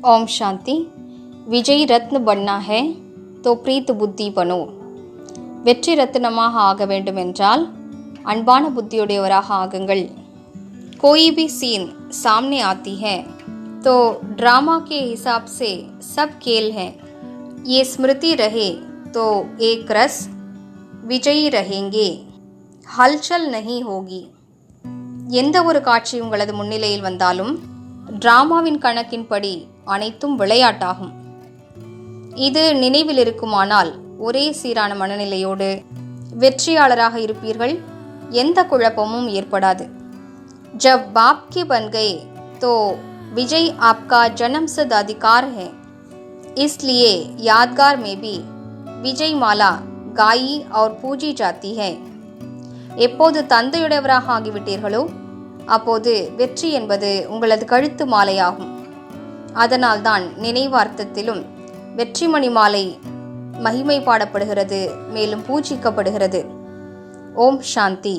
ओम शांति। विजयी रत्न बनना है तो प्रीत बुद्धि बनो। வெற்றி ரத்தினமாக ஆக வேண்டுமென்றால் அன்பான புத்தியுடையவராக ஆகுங்கள்। कोई भी सीन सामने आती है तो ड्रामा के हिसाब से सब खेल है। ये स्मृति रहे तो एक रस विजयी रहेंगे, हलचल नहीं होगी। எந்த ஒரு காட்சி உங்களது முன்னிலையில் வந்தாலும் டிராமாவின் கணக்கின்படி அனைத்தும் விளையாட்டாகும்। இது நினைவில் இருக்குமானால் ஒரே சீரான மனநிலையோடு வெற்றியாளராக இருப்பீர்கள், எந்த குழப்பமும் ஏற்படாது। जब बाप के बन गए तो विजय आपका जन्मसिद्ध अधिकार है, इसलिए यादगार में भी विजय माला गाई और पूजी जाती है। எப்போது தந்தையுடையவராக ஆகிவிட்டீர்களோ அப்போது வெற்றி என்பது உங்களது கழுத்து மாலையாகும்। அதனால்தான் நினைவார்த்தத்திலும் வெற்றிமணி மாலை மகிமை பாடப்படுகிறது, மேலும் பூஜிக்கப்படுகிறது। ஓம் சாந்தி।